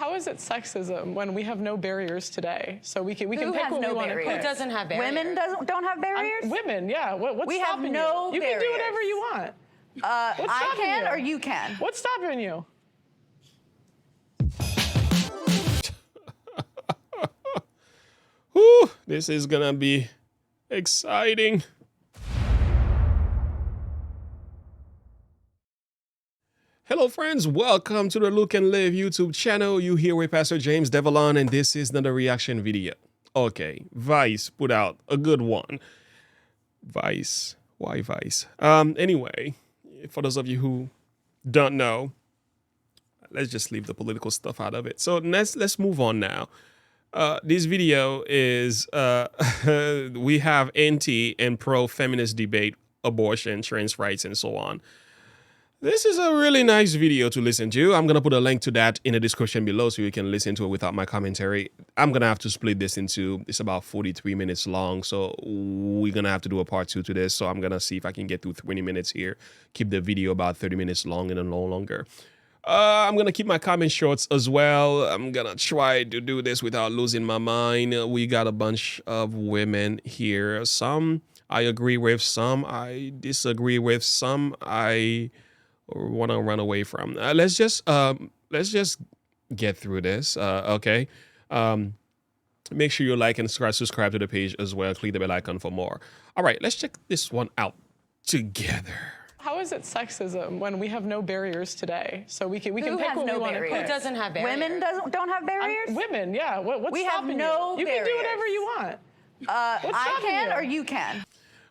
How is it sexism when we have no barriers today? So we can pick what we want to pick. Who doesn't have barriers? Women don't have barriers? Women, yeah. What's We have stopping no you? You can do barriers. whatever you want. I can you? or you can? What's stopping you? Whew, this is gonna be exciting. Hello friends, welcome to the Look and Live YouTube channel. You here with Pastor James Devallon, and this is another reaction video. Okay, Vice put out a good one. Vice, why Vice? Anyway, for those of you who don't know, let's just leave the political stuff out of it. So let's move on now. This video is we have anti and pro-feminist debate, abortion, trans rights, and so on. This is a really nice video to listen to. I'm going to put a link to that in the description below so you can listen to it without my commentary. I'm going to have to split this into, it's about 43 minutes long, so we're going to have to do a part 2 to this. So I'm going to see if I can get through 20 minutes here, keep the video about 30 minutes long and then no longer. I'm going to keep my comments short as well. I'm going to try to do this without losing my mind. We got a bunch of women here. Some I agree with, some I disagree with, some I want to run away from. Let's just get through this. Okay. Make sure you like and subscribe to the page as well. Click the bell icon for more. All right, let's check this one out together. How is it sexism when we have no barriers today? So we can pick what we want to pick. Who doesn't have barriers? Women don't have barriers? Women, yeah. What's We have stopping no you? You can do barriers. whatever you want. I can you? or you can?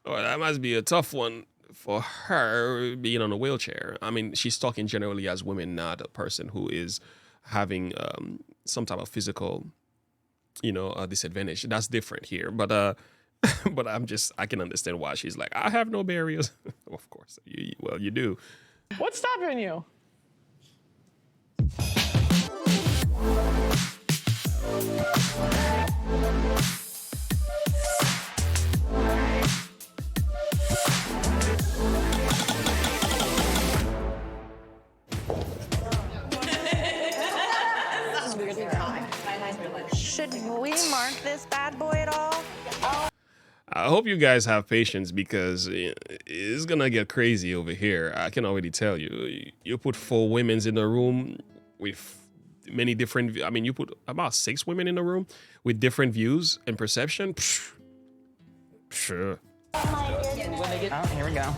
Oh, that must be a tough one for her being on a wheelchair. I mean, she's talking generally as women, not a person who is having some type of physical, disadvantage. That's different here. But but I can understand why she's like, I have no barriers. Of course, you do. What's stopping you? Should we mark this bad boy at all? I hope you guys have patience because it's gonna get crazy over here. I can already tell you. You put 4 women in the room with many different. I mean, you put about 6 women in the room with different views and perception. Sure. Oh, here we go.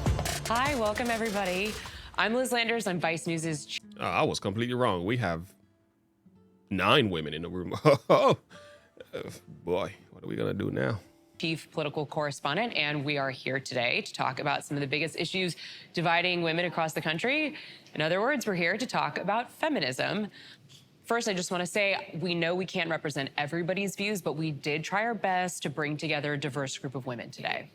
Hi, welcome everybody. I'm Liz Landers. I'm Vice News's. I was completely wrong. We have 9 women in the room. Boy, what are we gonna do now? Chief political correspondent, and we are here today to talk about some of the biggest issues dividing women across the country. In other words, we're here to talk about feminism. First, I just want to say we know we can't represent everybody's views, but we did try our best to bring together a diverse group of women today.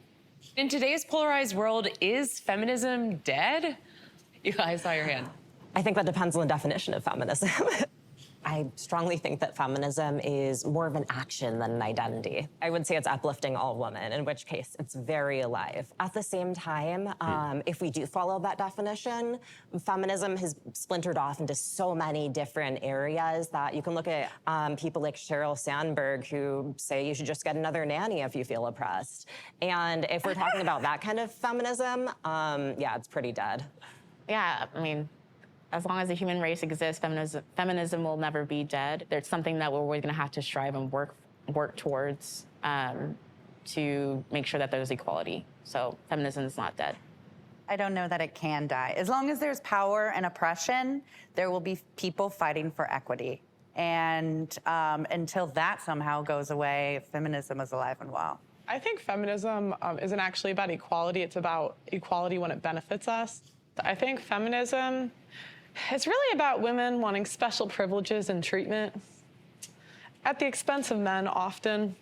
In today's polarized world, is feminism dead? I saw your hand. I think that depends on the definition of feminism. I strongly think that feminism is more of an action than an identity. I would say it's uplifting all women, in which case it's very alive. At the same time, if we do follow that definition, feminism has splintered off into so many different areas that you can look at people like Sheryl Sandberg who say you should just get another nanny if you feel oppressed. And if we're talking about that kind of feminism, yeah, it's pretty dead. Yeah, I mean, as long as the human race exists, feminism will never be dead. There's something that we're going to have to strive and work towards to make sure that there's equality. So feminism is not dead. I don't know that it can die. As long as there's power and oppression, there will be people fighting for equity. And until that somehow goes away, feminism is alive and well. I think feminism isn't actually about equality. It's about equality when it benefits us. I think feminism is really about women wanting special privileges and treatment at the expense of men often.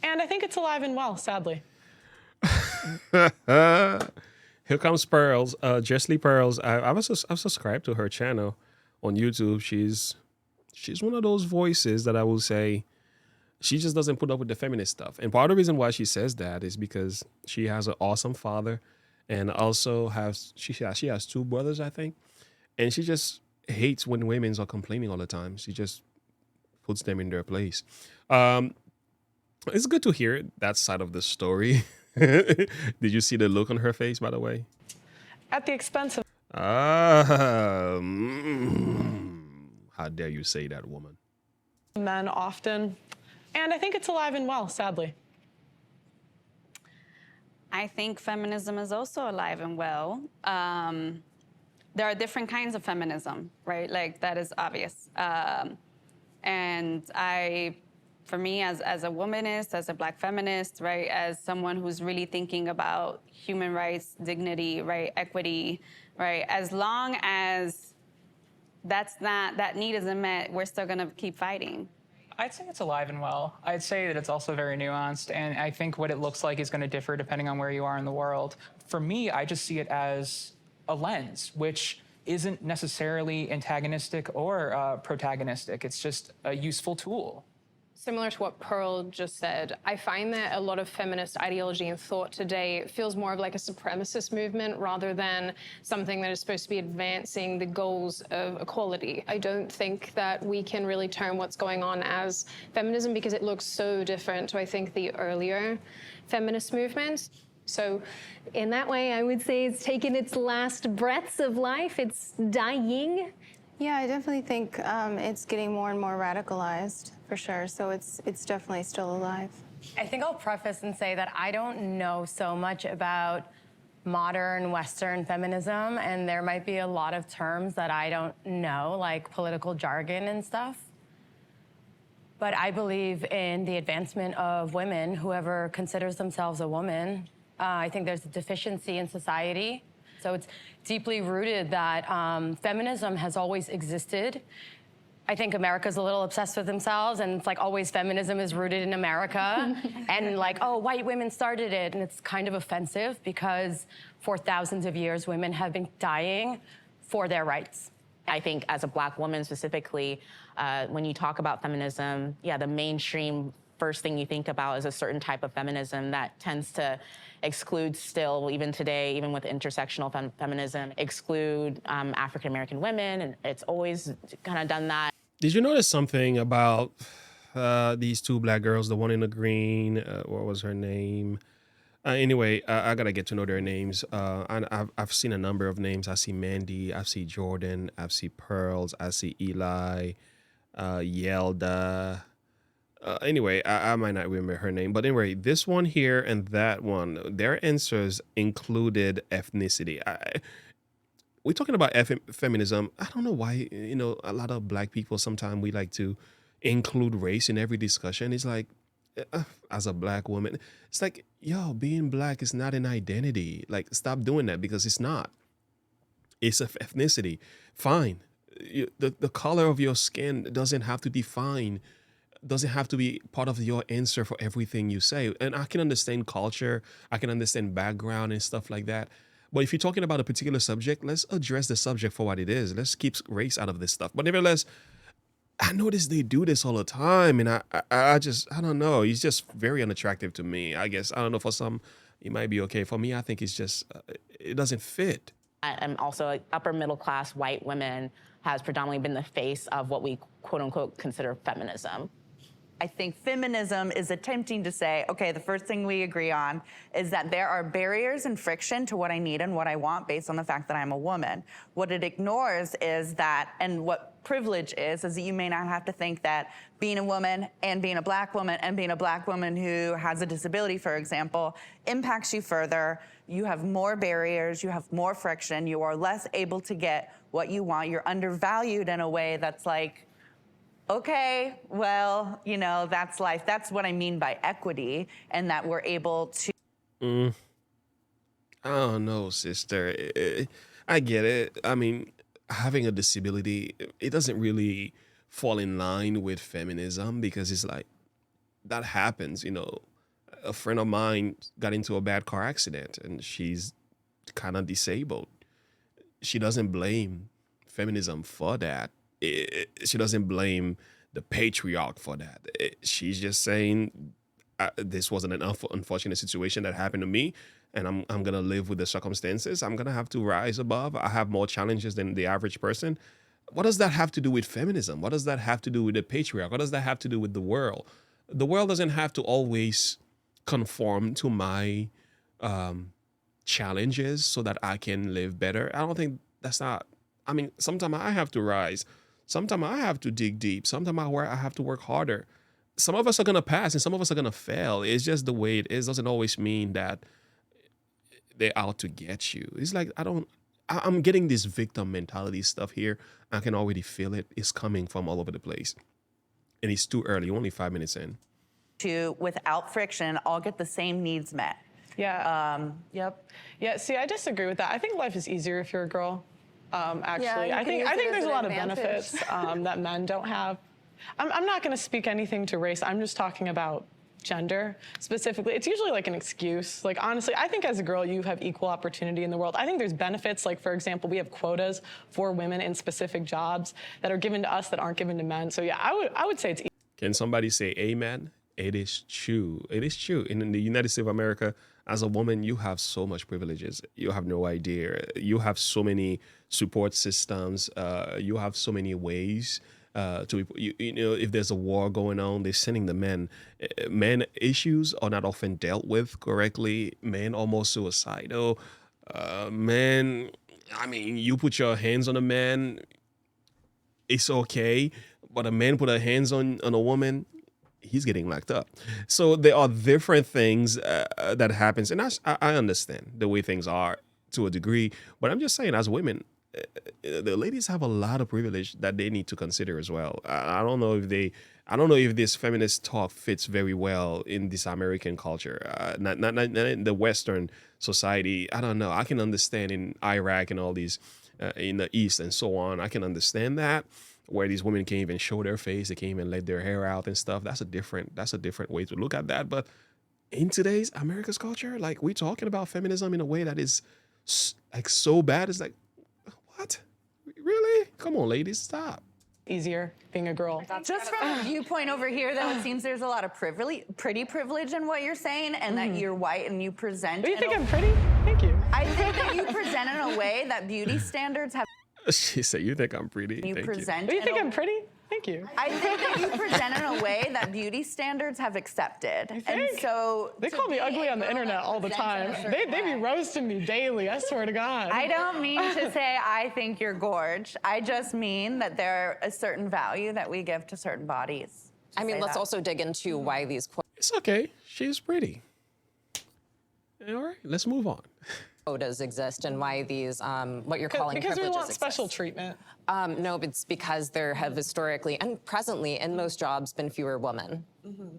And I think it's alive and well, sadly. Here comes Pearls, Jessley Pearls. I've subscribed to her channel on YouTube. She's one of those voices that I will say she just doesn't put up with the feminist stuff. And part of the reason why she says that is because she has an awesome father, and also she has 2 brothers, I think. And she just hates when women are complaining all the time. She just puts them in their place. It's good to hear that side of the story. Did you see the look on her face, by the way? At the expense of How dare you say that, woman? men often. And I think it's alive and well, sadly. I think feminism is also alive and well. There are different kinds of feminism, right? Like, that is obvious. And for me, as a womanist, as a Black feminist, right, as someone who's really thinking about human rights, dignity, right, equity, right, as long as that need isn't met, we're still gonna keep fighting. I'd say it's alive and well. I'd say that it's also very nuanced, and I think what it looks like is going to differ depending on where you are in the world. For me, I just see it as a lens, which isn't necessarily antagonistic or protagonistic. It's just a useful tool. Similar to what Pearl just said, I find that a lot of feminist ideology and thought today feels more of like a supremacist movement rather than something that is supposed to be advancing the goals of equality. I don't think that we can really term what's going on as feminism because it looks so different to, I think, the earlier feminist movements. So in that way, I would say it's taken its last breaths of life. It's dying. Yeah, I definitely think it's getting more and more radicalized, for sure. So it's definitely still alive. I think I'll preface and say that I don't know so much about modern Western feminism, and there might be a lot of terms that I don't know, like political jargon and stuff. But I believe in the advancement of women, whoever considers themselves a woman. I think there's a deficiency in society. So it's deeply rooted that feminism has always existed. I think America's a little obsessed with themselves, and it's like always feminism is rooted in America. And like, oh, white women started it. And it's kind of offensive because for thousands of years, women have been dying for their rights. I think as a Black woman specifically, when you talk about feminism, yeah, the mainstream first thing you think about is a certain type of feminism that tends to exclude still, even today, even with intersectional feminism, exclude African-American women, and it's always kind of done that. Did you notice something about these two Black girls, the one in the green, what was her name? Anyway, I gotta get to know their names. And I've seen a number of names. I see Mandy, I see Jordan, I see Pearls, I see Eli, Yelda. Anyway, I might not remember her name, but anyway, this one here and that one, their answers included ethnicity. We're talking about feminism. I don't know why, a lot of Black people, sometimes we like to include race in every discussion. It's like, as a Black woman, it's like, yo, being Black is not an identity. Like, stop doing that because it's not. It's an ethnicity. Fine. The color of your skin doesn't have to define, doesn't have to be part of your answer for everything you say. And I can understand culture, I can understand background and stuff like that. But if you're talking about a particular subject, let's address the subject for what it is. Let's keep race out of this stuff. But nevertheless, I notice they do this all the time. And I don't know. It's just very unattractive to me. I guess, I don't know, for some, it might be okay. For me, I think it's just, it doesn't fit. And also, like, upper middle class white women has predominantly been the face of what we quote unquote consider feminism. I think feminism is attempting to say, okay, the first thing we agree on is that there are barriers and friction to what I need and what I want based on the fact that I'm a woman. What it ignores is that, and what privilege is that you may not have to think that being a woman and being a Black woman and being a Black woman who has a disability, for example, impacts you further. You have more barriers, you have more friction, you are less able to get what you want. You're undervalued in a way that's like, okay, well, that's life. That's what I mean by equity, and that we're able to. I don't know, sister. I get it. I mean, having a disability, it doesn't really fall in line with feminism because it's like, that happens, A friend of mine got into a bad car accident and she's kind of disabled. She doesn't blame feminism for that. She doesn't blame the patriarch for that. She's just saying, this wasn't an unfortunate situation that happened to me, and I'm gonna live with the circumstances. I'm gonna have to rise above. I have more challenges than the average person. What does that have to do with feminism? What does that have to do with the patriarch? What does that have to do with the world? The world doesn't have to always conform to my challenges so that I can live better. I don't think that's not, I mean, sometimes I have to rise. Sometimes I have to dig deep. Sometimes I have to work harder. Some of us are going to pass and some of us are going to fail. It's just the way it is. Doesn't always mean that they're out to get you. It's like, I'm getting this victim mentality stuff here. I can already feel it. It's coming from all over the place. And it's too early, only 5 minutes in. Without friction, all get the same needs met. Yeah. Yep. Yeah, see, I disagree with that. I think life is easier if you're a girl. Actually, you I can use think it as there's a an lot of advantage. benefits that men don't have. I'm not going to speak anything to race. I'm just talking about gender specifically. It's usually like an excuse. Like, honestly, I think as a girl, you have equal opportunity in the world. I think there's benefits. Like, for example, we have quotas for women in specific jobs that are given to us that aren't given to men. So yeah, I would say it's. Can somebody say amen? It is true. It is true. In the United States of America, as a woman, you have so much privileges. You have no idea. You have so many support systems. You have so many ways to, you know, if there's a war going on, they're sending the men. Men issues are not often dealt with correctly. Men are more suicidal. Men, I mean, you put your hands on a man, it's okay. But a man put a hands on a woman, he's getting locked up. So there are different things that happens. And I understand the way things are to a degree. But I'm just saying, as women, the ladies have a lot of privilege that they need to consider as well. I don't know if this feminist talk fits very well in this American culture, not in the Western society. I don't know. I can understand in Iraq and all these, in the East and so on. I can understand that, where these women can't even show their face, they can't even let their hair out and stuff. That's a different way to look at that. But in today's America's culture, like, we're talking about feminism in a way that is like so bad. It's like, what? Really? Come on, ladies, stop. Easier being a girl. Just from a viewpoint over here, though, it seems there's a lot of pretty privilege in what you're saying, and that you're white and you present. Do you think I'm pretty? Thank you. I think that you present in a way that beauty standards have. She said, "You think I'm pretty? You Thank present. Do you think I'm pretty? Thank you. I think that you present in a way that beauty standards have accepted, and so They call me ugly on the internet all the time. They be roasting me daily. I swear to God. I don't mean to say I think you're gorge. I just mean that there are a certain value that we give to certain bodies. I mean, let's also dig into why these It's okay. She's pretty. All right, let's move on. quotas exist and why these, what you're calling because we privileges want exist. special treatment. No, it's because there have historically and presently in most jobs been fewer women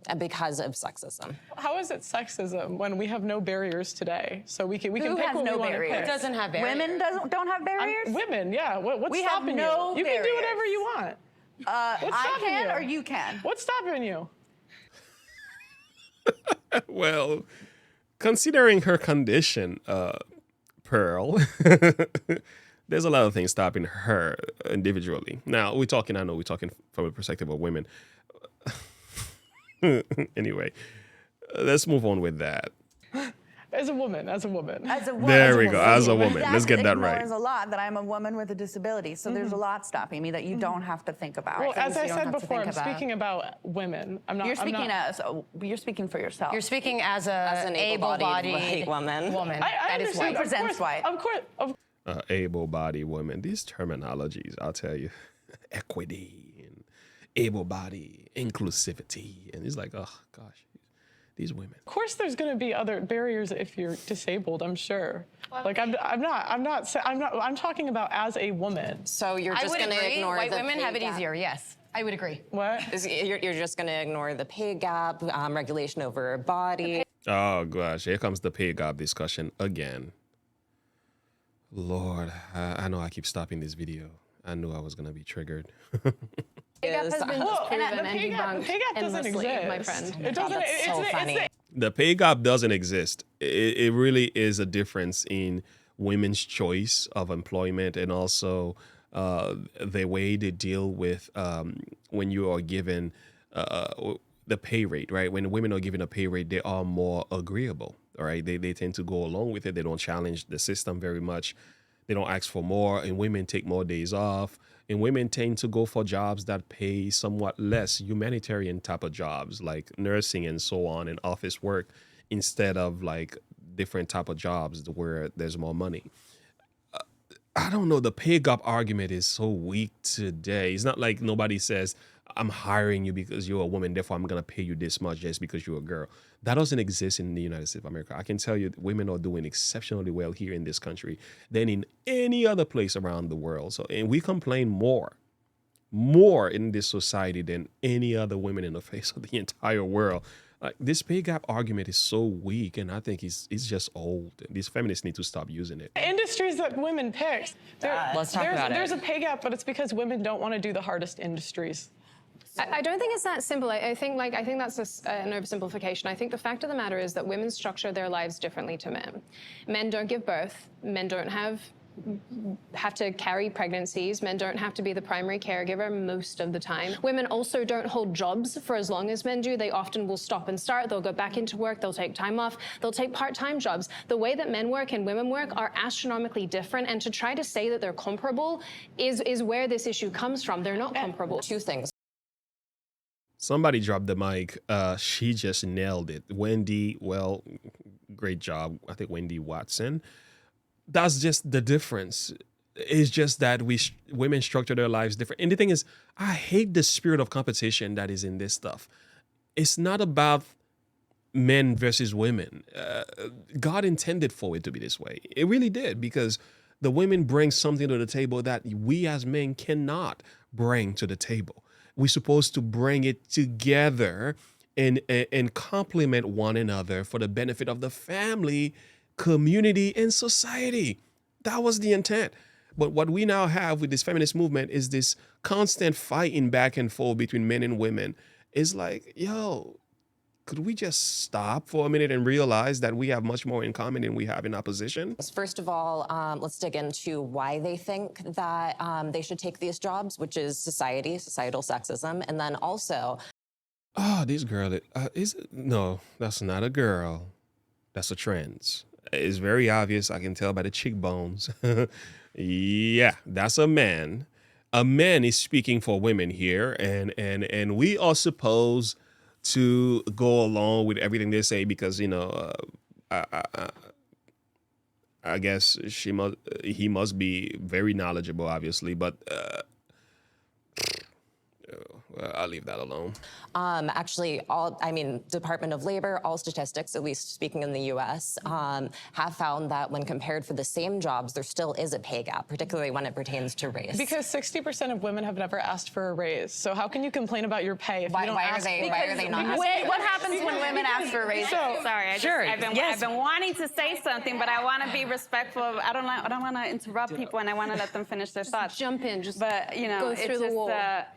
and because of sexism. How is it sexism when we have no barriers today? So we can Who pick has what no we want to barriers? pick. It doesn't have barriers. Women don't have barriers. Women, yeah. What's We have stopping no you? You can do barriers. whatever you want. I stopping can you? or you can. What's stopping you? Well, considering her condition, Pearl, there's a lot of things stopping her individually. Now, I know we're talking from a perspective of women. Anyway, let's move on with that. As a woman. There we go, as a woman. Let's get that right. There's a lot that I'm a woman with a disability, so there's a lot stopping me that you don't have to think about. Well, as I You don't said have to before, I'm think about. speaking about women. I'm not. You're I'm speaking not, you're speaking for yourself. You're speaking as an able-bodied white woman. I that is understand. white. Presents white. Of course. Able-bodied women. These terminologies, I'll tell you, equity and able-bodied, inclusivity, and it's like, oh gosh, these women. Of course, there's going to be other barriers if you're disabled. I'm sure. Like I'm talking about as a woman. So you're I just would going to agree. ignore White the women pay have it gap. easier. Yes, I would agree. What? You're just going to ignore the pay gap, regulation over a body. Oh gosh, here comes the pay gap discussion again. Lord, I know I keep stopping this video. I knew I was gonna be triggered. Pay gap has been disproven and the pay gap debunked doesn't endlessly, exist. my friend. It doesn't. That's so funny. The pay gap doesn't exist. It really is a difference in women's choice of employment and also the way they deal with when you are given the pay rate, right? When women are given a pay rate, they are more agreeable, all right? They tend to go along with it. They don't challenge the system very much. They don't ask for more, and women take more days off. And women tend to go for jobs that pay somewhat less, humanitarian type of jobs like nursing and so on, and office work, instead of like different type of jobs where there's more money. I don't know. The pay gap argument is so weak today. It's not like nobody says, I'm hiring you because you're a woman, therefore I'm going to pay you this much just because you're a girl. That doesn't exist in the United States of America. I can tell you women are doing exceptionally well here in this country than in any other place around the world. So, and we complain more in this society than any other women in the face of the entire world. This pay gap argument is so weak, and I think it's just old. These feminists need to stop using it. Industries that women pick. Let's talk about it. There's a pay gap, but it's because women don't want to do the hardest industries. I don't think it's that simple. I think that's an oversimplification. I think the fact of the matter is that women structure their lives differently to men. Men don't give birth. Men don't have to carry pregnancies. Men don't have to be the primary caregiver most of the time. Women also don't hold jobs for as long as men do. They often will stop and start. They'll go back into work. They'll take time off. They'll take part-time jobs. The way that men work and women work are astronomically different. And to try to say that they're comparable is where this issue comes from. They're not comparable. Two things. Somebody dropped the mic. She just nailed it. Wendy, well, great job. I think Wendy Watson. That's just the difference. It's just that women structure their lives different. And the thing is, I hate the spirit of competition that is in this stuff. It's not about men versus women. God intended for it to be this way. It really did, because the women bring something to the table that we as men cannot bring to the table. We're supposed to bring it together and complement one another for the benefit of the family, community, and society. That was the intent. But what we now have with this feminist movement is this constant fighting back and forth between men and women. It's like, yo, could we just stop for a minute and realize that we have much more in common than we have in opposition? First of all, let's dig into why they think that they should take these jobs, which is societal sexism. And then also... Oh, this girl, no, that's not a girl. That's a trans. It's very obvious. I can tell by the cheekbones. Yeah, that's a man. A man is speaking for women here, and we are supposed to go along with everything they say because, you know, I guess he must be very knowledgeable, obviously, but I'll leave that alone. Actually, Department of Labor, all statistics, at least speaking in the U.S., have found that when compared for the same jobs, there still is a pay gap, particularly when it pertains to race. Because 60% of women have never asked for a raise. So how can you complain about your pay if you don't ask? Why are they not asking? Wait, what happens when women ask for a raise? Sorry, I've been wanting to say something, but I want to be respectful. I don't want to interrupt people, and I want to let them finish their thoughts. Jump in, but you know, go through the wall.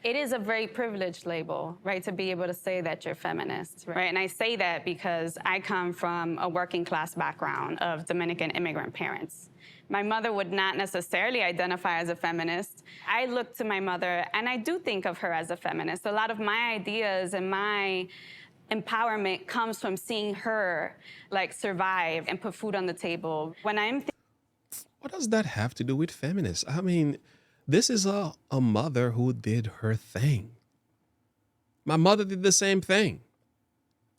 It is a very privileged label, right, to be able to say that you're feminist, right? And I say that because I come from a working class background of Dominican immigrant parents. My mother would not necessarily identify as a feminist. I look to my mother, and I do think of her as a feminist. A lot of my ideas and my empowerment comes from seeing her, like, survive and put food on the table. When I'm What does that have to do with feminists? I mean, this is a mother who did her thing. My mother did the same thing.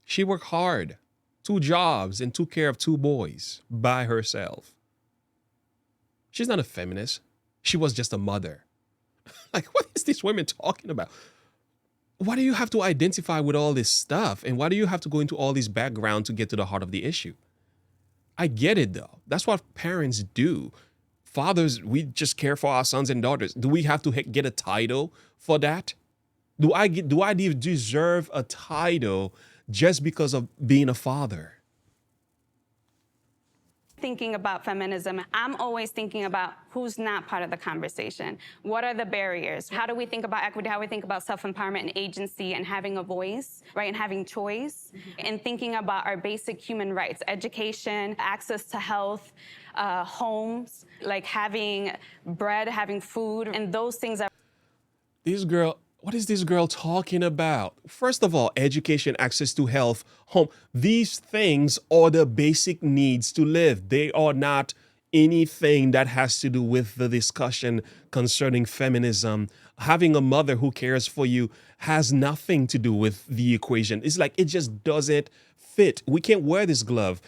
She worked hard, 2 jobs, and took care of 2 boys by herself. She's not a feminist. She was just a mother. Like, what is this women talking about? Why do you have to identify with all this stuff? And why do you have to go into all this background to get to the heart of the issue? I get it, though. That's what parents do. Fathers, we just care for our sons and daughters. Do we have to get a title for that? Do I deserve a title just because of being a father? thinking about feminism, I'm always thinking about who's not part of the conversation. What are the barriers? How do we think about equity? How do we think about self-empowerment and agency and having a voice, right, and having choice, and thinking about our basic human rights, education, access to health, homes, like having bread, having food, and those things are... What is this girl talking about? First of all, education, access to health, home. These things are the basic needs to live. They are not anything that has to do with the discussion concerning feminism. Having a mother who cares for you has nothing to do with the equation. It's like it just doesn't fit. We can't wear this glove.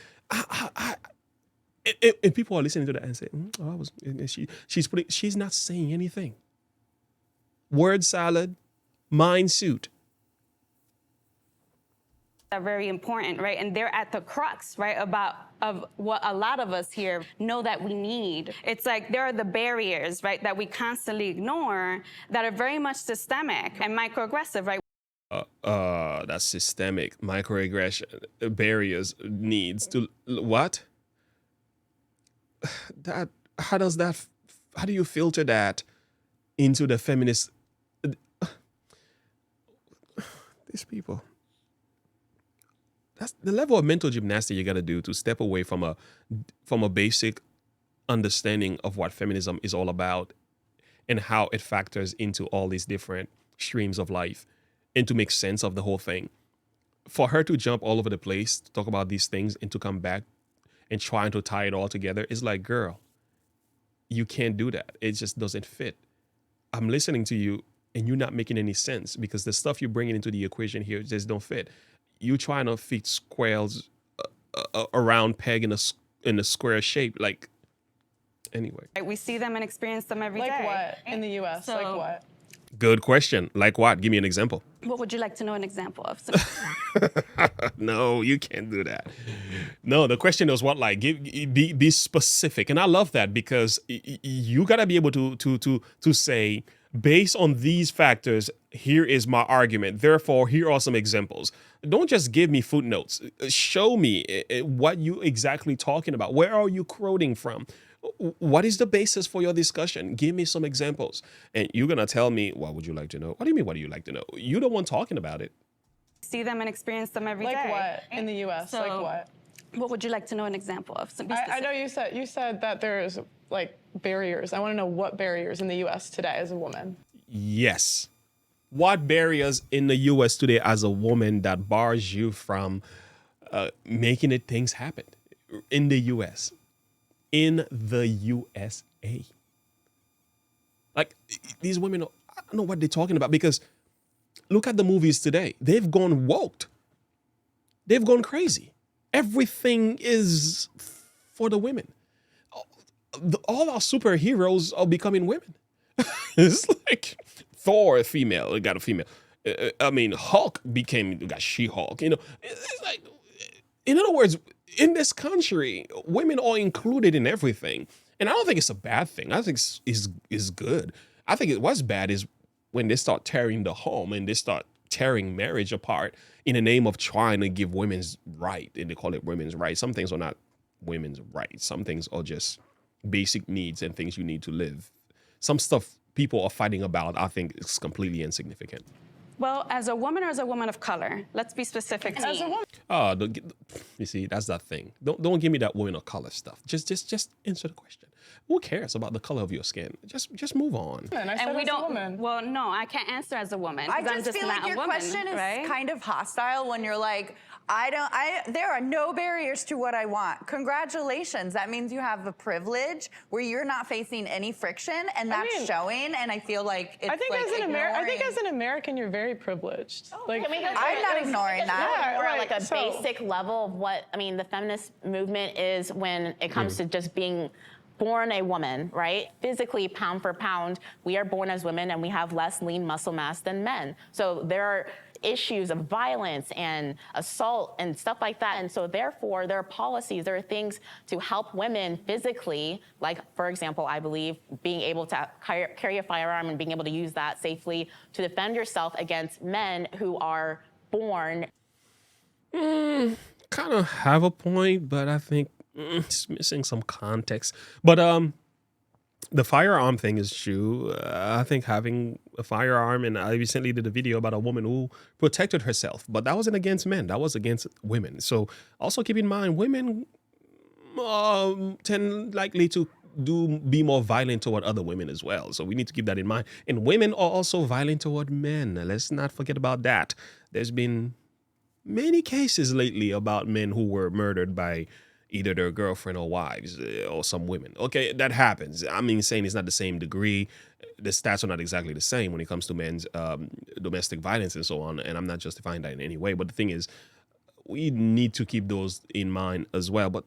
And people are listening to that and say, she's not saying anything. Word salad, mind suit. Are very important, right? And they're at the crux, right, of what a lot of us here know that we need. It's like there are the barriers, right, that we constantly ignore that are very much systemic and microaggressive, right? That's systemic. Microaggression, barriers, needs to what? That how do you filter that into the feminist? These people. That's the level of mental gymnastics you got to do to step away from a basic understanding of what feminism is all about and how it factors into all these different streams of life and to make sense of the whole thing. For her to jump all over the place to talk about these things and to come back and trying to tie it all together is like, girl, you can't do that. It just doesn't fit. I'm listening to you and you're not making any sense because the stuff you're bringing into the equation here just don't fit. You trying to fit squares around peg in a square shape, like anyway. We see them and experience them every day. Like what in the U.S.? So, Like what? Good question. Like what? Give me an example. What would you like to know an example of? No, you can't do that. No, the question was what like. Be specific, and I love that because you gotta be able to say based on these factors, here is my argument. Therefore, here are some examples. Don't just give me footnotes. Show me what you exactly talking about. Where are you quoting from? What is the basis for your discussion? Give me some examples. And you're going to tell me, what would you like to know? What do you mean, what do you like to know? You're the one talking about it. See them and experience them every day. Like what in the U.S.? So, like what? What would you like to know an example of? I know you said that there's like barriers. I want to know what barriers in the U.S. today as a woman. Yes. What barriers in the U.S. today as a woman that bars you from making things happen in the U.S.? In the USA. Like these women, I don't know what they're talking about because look at the movies today. They've gone woke. They've gone crazy. Everything is for the women. All our superheroes are becoming women. It's like Thor, a female, got a female. I mean, Hulk got She-Hulk. You know, it's like, in other words, in this country, women are included in everything. And I don't think it's a bad thing. I think it's good. I think what's bad is when they start tearing the home and they start tearing marriage apart in the name of trying to give women's right. And they call it women's rights. Some things are not women's rights. Some things are just basic needs and things you need to live. Some stuff people are fighting about, I think, is completely insignificant. Well, as a woman or as a woman of color? Let's be specific. As a woman. Oh, you see, that's that thing. Don't give me that woman of color stuff. Just answer the question. Who cares about the color of your skin? Just move on. And we don't. Woman. Well, no, I can't answer as a woman. I I'm just feel not like your a woman, question is right? kind of hostile when you're like, there are no barriers to what I want. Congratulations. That means you have a privilege where you're not facing any friction, and that's showing. And I feel like it's I think as an American, you're very privileged. Like, I'm not ignoring that. Or like a basic level of what the feminist movement is when it comes to just being born a woman, right? Physically, pound for pound, we are born as women and we have less lean muscle mass than men. So there are issues of violence and assault and stuff like that. And so therefore, there are policies, there are things to help women physically, like, for example, I believe being able to carry a firearm and being able to use that safely to defend yourself against men who are born. Kind of have a point, but I think it's missing some context. But the firearm thing is true. I think having a firearm, and I recently did a video about a woman who protected herself, but that wasn't against men. That was against women. So also keep in mind, women tend likely to be more violent toward other women as well. So we need to keep that in mind. And women are also violent toward men. Let's not forget about that. There's been many cases lately about men who were murdered by either their girlfriend or wives or some women. Okay, that happens. I mean, saying it's not the same degree. The stats are not exactly the same when it comes to men's domestic violence and so on. And I'm not justifying that in any way. But the thing is, we need to keep those in mind as well. But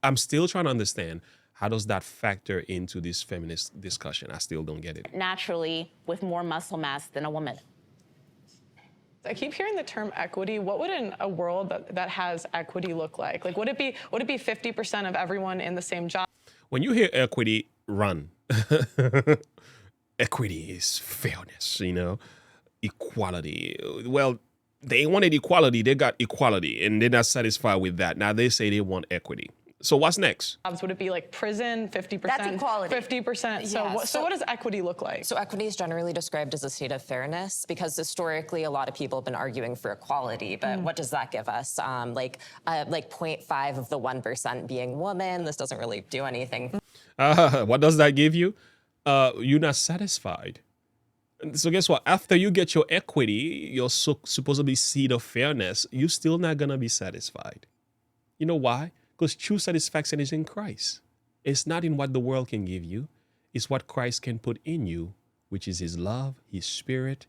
I'm still trying to understand, how does that factor into this feminist discussion? I still don't get it. Naturally, with more muscle mass than a woman. I keep hearing the term equity. What would a world that has equity look like? Like, would it be 50% of everyone in the same job? When you hear equity, run. Equity is fairness, equality. Well, they wanted equality, they got equality, and they're not satisfied with that. Now they say they want equity. So what's next? Would it be like prison, 50%? That's equality. 50%. So what does equity look like? So equity is generally described as a state of fairness, because historically a lot of people have been arguing for equality. But what does that give us? Like 0.5 of the 1% being women. This doesn't really do anything. What does that give you? You're not satisfied. So guess what? After you get your equity, your supposedly seed of fairness, you're still not going to be satisfied. You know why? Because true satisfaction is in Christ. It's not in what the world can give you. It's what Christ can put in you, which is his love, his spirit,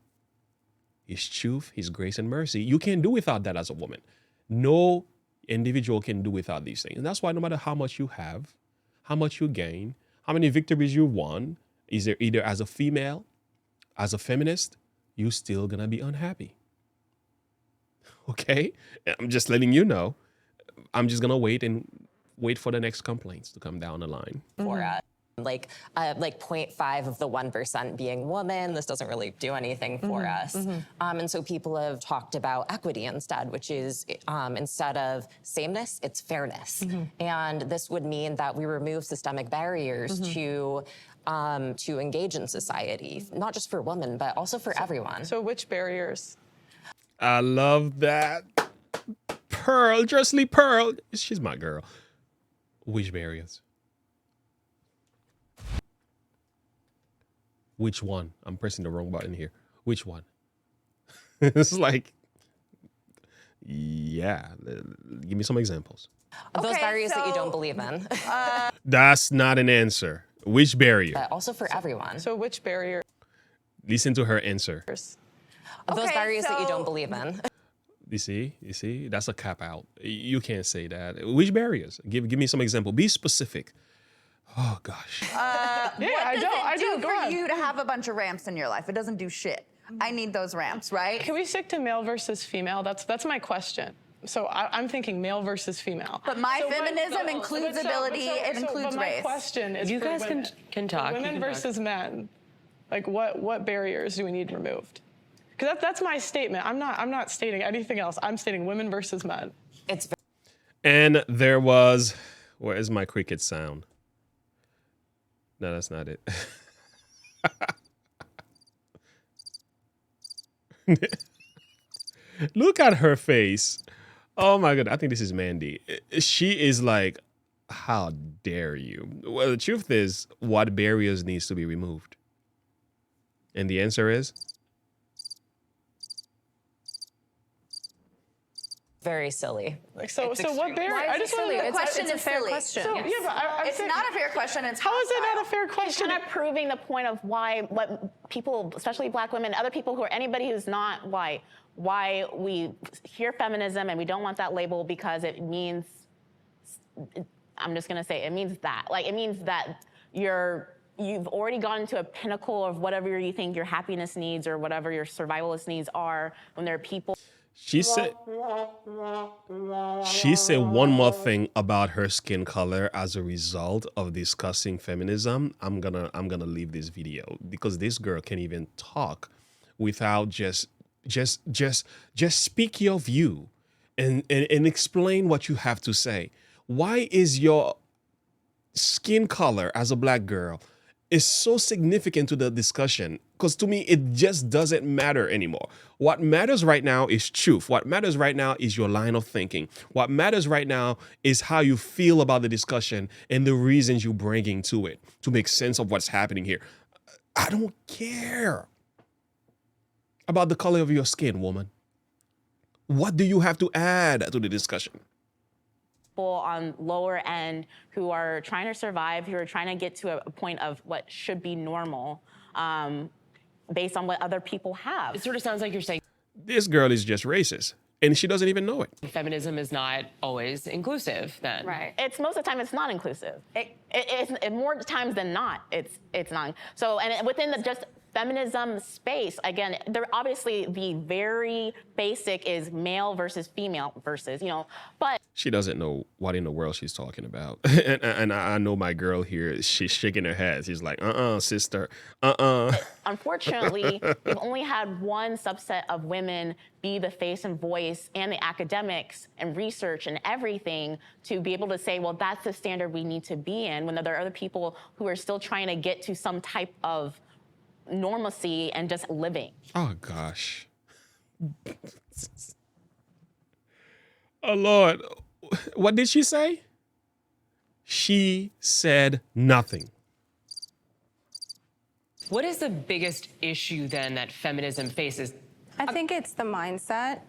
his truth, his grace and mercy. You can't do without that as a woman. No individual can do without these things. And that's why no matter how much you have, how much you gain, how many victories you won, either as a female, as a feminist, you're still going to be unhappy. Okay? I'm just letting you know. I'm just gonna wait for the next complaints to come down the line. For us. Like 0.5 of the 1% being women. This doesn't really do anything for us. And so people have talked about equity instead, which is instead of sameness, it's fairness. And this would mean that we remove systemic barriers to engage in society, not just for women, but also for everyone. So which barriers? I love that. Pearl, Dressley Pearl. She's my girl. Which barriers? Which one? I'm pressing the wrong button here. Which one? It's like, yeah. Give me some examples. Those barriers that you don't believe in. That's not an answer. Which barrier? But also for everyone. So which barrier? Listen to her answer. Those barriers that you don't believe in. You see, that's a cop out. You can't say that. Which barriers? Give me some example. Be specific. Oh gosh. What does it do Go for ahead. you to have a bunch of ramps in your life? It doesn't do shit. I need those ramps, right? Can we stick to male versus female? That's my question. So I'm thinking male versus female. But my feminism includes ability, it includes but my race. question is, You for guys women. can talk. Women versus men. Like what barriers do we need removed? Because that's my statement. I'm not stating anything else. I'm stating women versus men. And there was, where is my cricket sound? No, that's not it. Look at her face. Oh my God. I think this is Mandy. She is like, how dare you? Well, the truth is, what barriers needs to be removed? And the answer is? Very silly. So what barrier? Why is I it just silly? want to. It's question a is fair silly. question. So, yeah, but I'm It's saying, not a fair question. It's how is it hostile. not a fair question? Kind of proving the point of what people, especially Black women, other people who are anybody who's not white, why we hear feminism and we don't want that label because it means, I'm just gonna say, it means that. Like, it means that you've already gone to a pinnacle of whatever you think your happiness needs or whatever your survivalist needs are when there are people. She said one more thing about her skin color as a result of discussing feminism. I'm gonna leave this video because this girl can't even talk without just speak your view and explain what you have to say. Why is your skin color as a Black girl is so significant to the discussion? Because to me, it just doesn't matter anymore. What matters right now is truth. What matters right now is your line of thinking. What matters right now is how you feel about the discussion and the reasons you're bringing to it to make sense of what's happening here. I don't care about the color of your skin, woman. What do you have to add to the discussion? people on lower end who are trying to survive, who are trying to get to a point of what should be normal based on what other people have. It sort of sounds like you're saying This girl is just racist, and she doesn't even know it. feminism is not always inclusive then. Right. It's most of the time it's not inclusive. It's more times than not. It's not. So and within the just feminism space, again, there obviously the very basic is male versus female versus but She doesn't know what in the world she's talking about. and I know my girl here, she's shaking her head. She's like, sister, unfortunately, we've only had one subset of women be the face and voice and the academics and research and everything to be able to say, well, that's the standard we need to be in, when there are other people who are still trying to get to some type of normalcy and just living. Oh, gosh. Oh, Lord. What did she say? She said nothing. What is the biggest issue then that feminism faces? I think it's the mindset.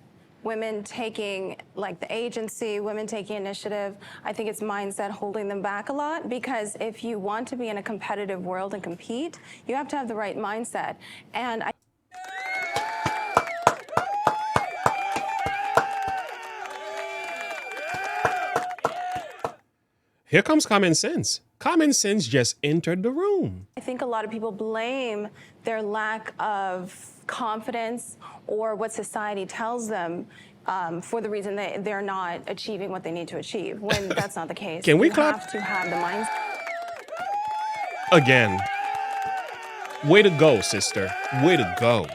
Women taking the agency, women taking initiative. I think it's mindset holding them back a lot, because if you want to be in a competitive world and compete, you have to have the right mindset. And Here comes common sense. Common sense just entered the room. I think a lot of people blame their lack of confidence or what society tells them for the reason that they're not achieving what they need to achieve, when that's not the case. Can we you clap? have to have the mindset. Again. Way to go, sister. Way to go.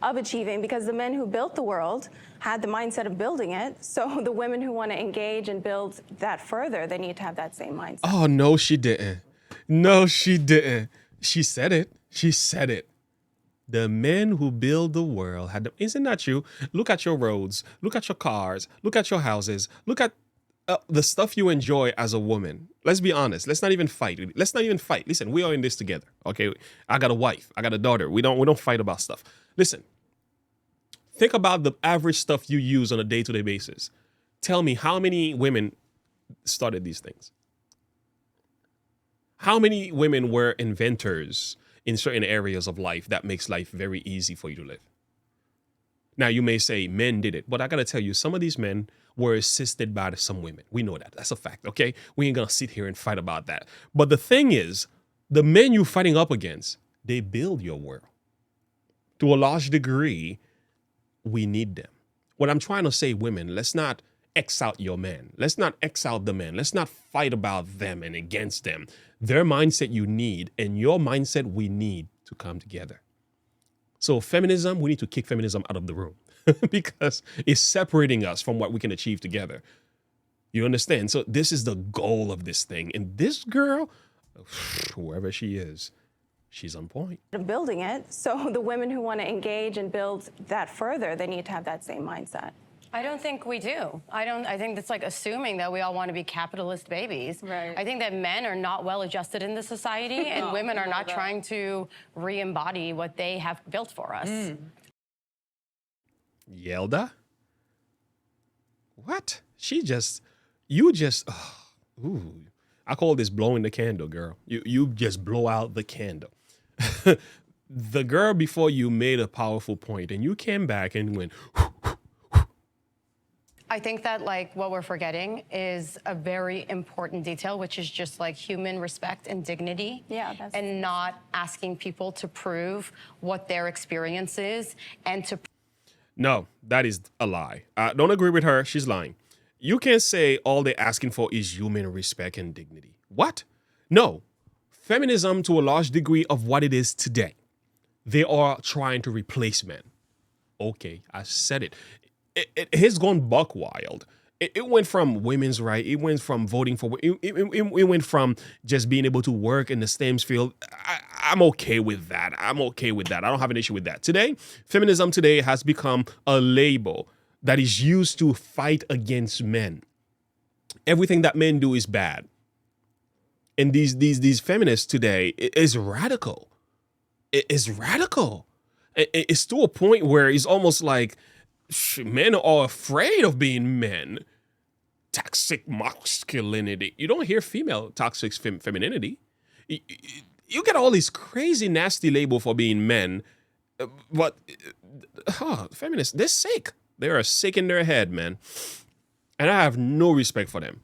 Of achieving, because the men who built the world had the mindset of building it. So the women who want to engage and build that further, they need to have that same mindset. Oh, no, she didn't. No, she didn't. She said it. She said it. The men who build the world had isn't that you? Look at your roads. Look at your cars. Look at your houses. Look at the stuff you enjoy as a woman. Let's be honest. Let's not even fight. Let's not even fight. Listen, we are in this together. Okay. I got a wife. I got a daughter. We don't fight about stuff. Listen. Think about the average stuff you use on a day-to-day basis. Tell me how many women started these things? How many women were inventors in certain areas of life that makes life very easy for you to live? Now, you may say men did it, but I got to tell you, some of these men were assisted by some women. We know that. That's a fact, okay? We ain't going to sit here and fight about that. But the thing is, the men you're fighting up against, they build your world. To a large degree, we need them. What I'm trying to say, women, let's not X out your men. Let's not X out the men. Let's not fight about them and against them. Their mindset you need, and your mindset we need to come together. So feminism, we need to kick feminism out of the room because it's separating us from what we can achieve together. You understand? So this is the goal of this thing. And this girl, whoever she is, she's on point. Building it. So the women who want to engage and build that further, they need to have that same mindset. I don't think we do. I think that's like assuming that we all want to be capitalist babies. Right. I think that men are not well adjusted in the society and women are not trying to re-embody what they have built for us. Yelda? What? I call this blowing the candle, girl. You just blow out the candle. The girl before you made a powerful point and you came back and went, I think that what we're forgetting is a very important detail, which is just human respect and dignity. Yeah, and not asking people to prove what their experience is and to. No, that is a lie. I don't agree with her. She's lying. You can't say all they're asking for is human respect and dignity. What? No. Feminism, to a large degree of what it is today, they are trying to replace men. Okay, I said it. It has gone buck wild. It went from women's right. It went from voting for. It went from just being able to work in the STEM field. I'm okay with that. I don't have an issue with that. Today, feminism today has become a label that is used to fight against men. Everything that men do is bad. And these feminists today is radical. It is radical. It's to a point where it's almost like men are afraid of being men. toxic masculinity. You don't hear female toxic femininity. You get all these crazy nasty label for being men, but feminists, they're sick. They are sick in their head, man. And I have no respect for them.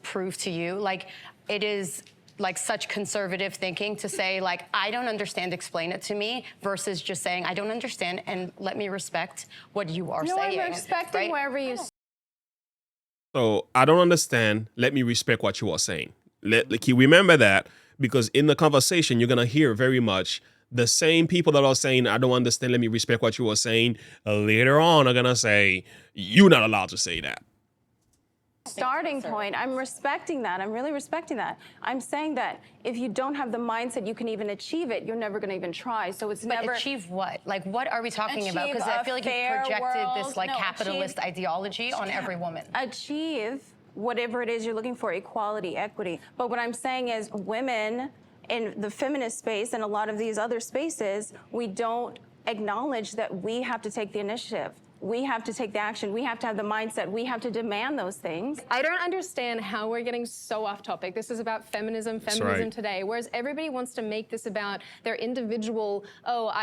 Prove to you, like, it is like such conservative thinking to say, like, I don't understand, explain it to me, versus just saying, I don't understand, and let me respect what you are saying. I'm respecting right? wherever you. So I don't understand. Let me respect what you are saying. Remember that, because in the conversation, you're going to hear very much the same people that are saying, I don't understand, let me respect what you are saying, later on are going to say, you're not allowed to say that. Starting point. I'm respecting that. I'm really respecting that. I'm saying that if you don't have the mindset you can even achieve it, you're never going to even try. So it's But never achieve what? Like, what are we talking about? Because I feel like you've projected this like capitalist ideology on every woman. Achieve whatever it is you're looking for, equality, equity. But what I'm saying is women in the feminist space and a lot of these other spaces, we don't acknowledge that we have to take the initiative. We have to take the action. We have to have the mindset. We have to demand those things. I don't understand how we're getting so off topic. This is about feminism today, whereas everybody wants to make this about their individual,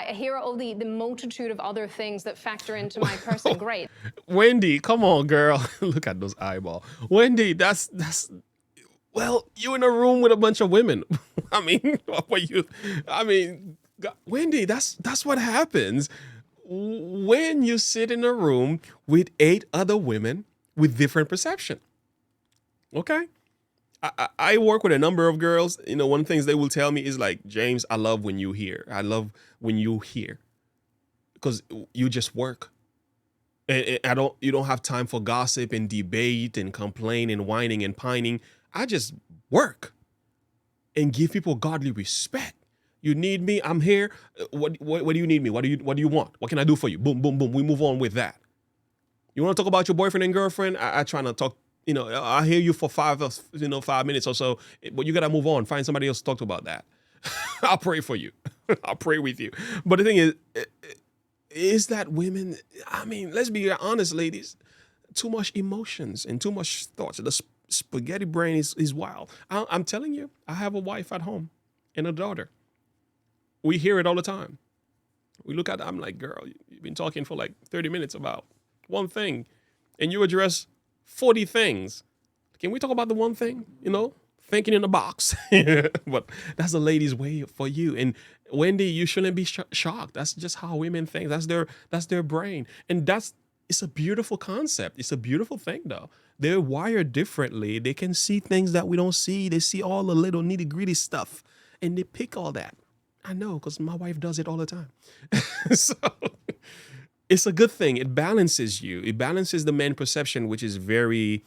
here are all the multitude of other things that factor into my person. Great. Wendy, come on, girl. Look at those eyeballs. Wendy, that's well, you in a room with a bunch of women. Wendy, that's what happens when you sit in a room with 8 other women with different perception. Okay? I work with a number of girls. You know, one of the things they will tell me is like, James, I love when you hear. I love when you hear. Because you just work. And you don't have time for gossip and debate and complain and whining and pining. I just work and give people godly respect. You need me, I'm here. What do you need me? What do you want? What can I do for you? Boom, boom, boom. We move on with that. You want to talk about your boyfriend and girlfriend? I try not to talk, I hear you for 5 minutes or so, but you got to move on. Find somebody else to talk to about that. I'll pray for you. I'll pray with you. But the thing is that women, let's be honest, ladies, too much emotions and too much thoughts. The spaghetti brain is wild. I'm telling you, I have a wife at home and a daughter. We hear it all the time. We look at it, I'm like, girl, you've been talking for like 30 minutes about one thing, and you address 40 things. Can we talk about the one thing? Thinking in the box. But that's a lady's way for you. And Wendy, you shouldn't be shocked. That's just how women think. That's their brain. And it's a beautiful concept. It's a beautiful thing, though. They're wired differently. They can see things that we don't see. They see all the little nitty-gritty stuff, and they pick all that. I know, because my wife does it all the time. So it's a good thing. It balances you. It balances the man perception, which is very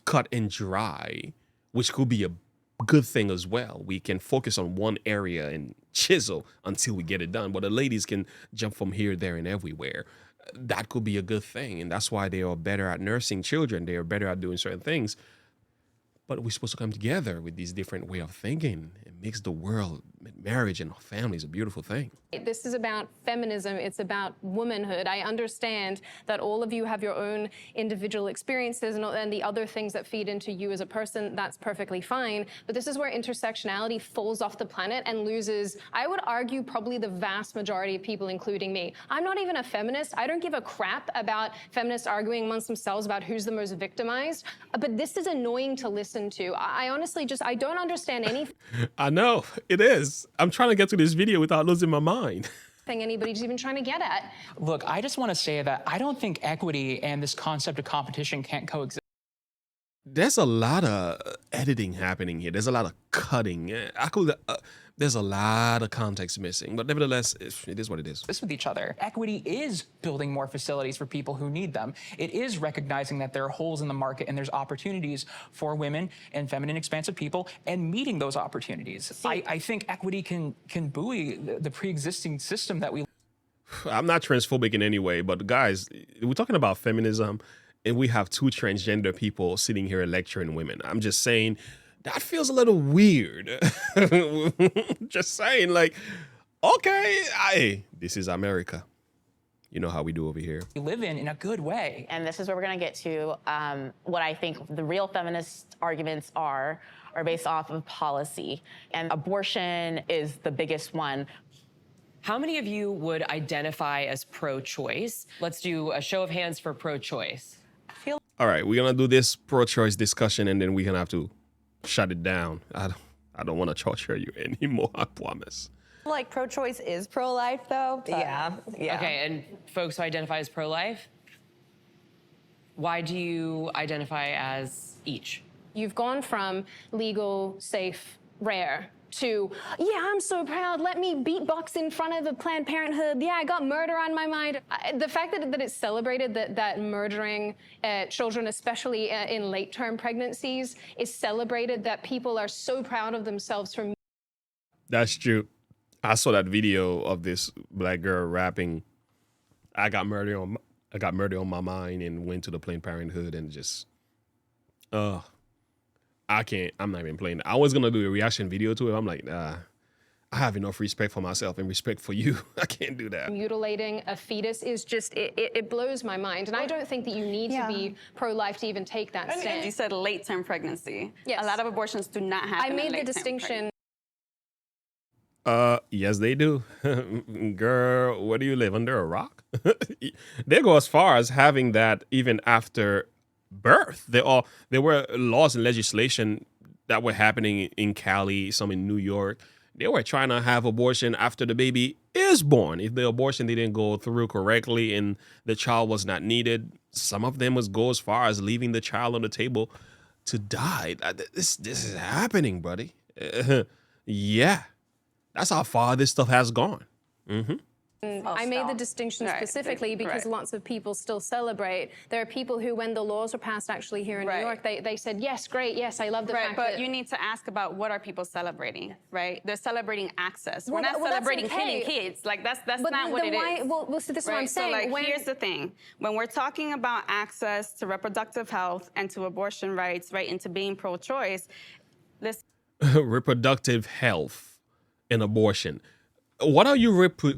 cut and dry, which could be a good thing as well. We can focus on one area and chisel until we get it done. But the ladies can jump from here, there, and everywhere. That could be a good thing. And that's why they are better at nursing children. They are better at doing certain things. But we're supposed to come together with these different way of thinking. It makes the world, marriage and family is a beautiful thing. This is about feminism. It's about womanhood. I understand that all of you have your own individual experiences and the other things that feed into you as a person. That's perfectly fine. But this is where intersectionality falls off the planet and loses, I would argue, probably the vast majority of people, including me. I'm not even a feminist. I don't give a crap about feminists arguing amongst themselves about who's the most victimized. But this is annoying to listen to. I honestly I don't understand anything. I know, it is. I'm trying to get to this video without losing my mind. Anybody's even trying to get at. Look, I just want to say that I don't think equity and this concept of competition can't coexist. There's a lot of editing happening here. There's a lot of cutting. There's a lot of context missing, but nevertheless, it is what it is. This with each other. Equity is building more facilities for people who need them. It is recognizing that there are holes in the market and there's opportunities for women and feminine, expansive people and meeting those opportunities. I think equity can buoy the pre-existing system that we. I'm not transphobic in any way, but guys, we're talking about feminism and we have 2 transgender people sitting here lecturing women. I'm just saying, that feels a little weird. Just saying, like, okay, this is America. You know how we do over here. we live in a good way. And this is where we're going to get to what I think the real feminist arguments are based off of policy. And abortion is the biggest one. How many of you would identify as pro-choice? Let's do a show of hands for pro-choice. All right, we're gonna do this pro-choice discussion, and then we're gonna have to shut it down. I don't want to torture you anymore. I promise. Like pro-choice is pro-life, though. but- Yeah. Okay, and folks who identify as pro-life, why do you identify as each? You've gone from legal, safe, rare to, yeah, I'm so proud, let me beatbox in front of a Planned Parenthood. Yeah, I got murder on my mind. The fact that it's celebrated that murdering children, especially in late-term pregnancies, is celebrated, that people are so proud of themselves for. That's true. I saw that video of this black girl rapping, I got murder on my mind, and went to the Planned Parenthood, and just, I'm not even playing. I was gonna do a reaction video to it. I'm like, I have enough respect for myself and respect for you. I can't do that. Mutilating a fetus is just, it blows my mind. And I don't think that you need to be pro-life to even take that And stance. you said late-term pregnancy. Yes. A lot of abortions do not happen. I in made the late-term distinction. Yes, they do. Girl, where do you live? Under a rock? They go as far as having that even after birth. There were laws and legislation that were happening in Cali, some in New York. They were trying to have abortion after the baby is born. If the abortion didn't go through correctly and the child was not needed, some of them go as far as leaving the child on the table to die. This is happening, buddy. Yeah. That's how far this stuff has gone. I made the distinction Right, specifically because right. lots of people still celebrate. There are people who, when the laws were passed actually here in New Right. York, they said, yes, great, yes, I love the Right, fact but that... you need to ask about what are people celebrating, right? They're celebrating access. Well, We're not well, that's celebrating okay. killing kids. Like that's But not what then it why, is. Well, so this is what I'm Right? saying. So like, when, here's the thing: when we're talking about access to reproductive health and to abortion rights, right, and to being pro-choice, this Reproductive health and abortion. What are you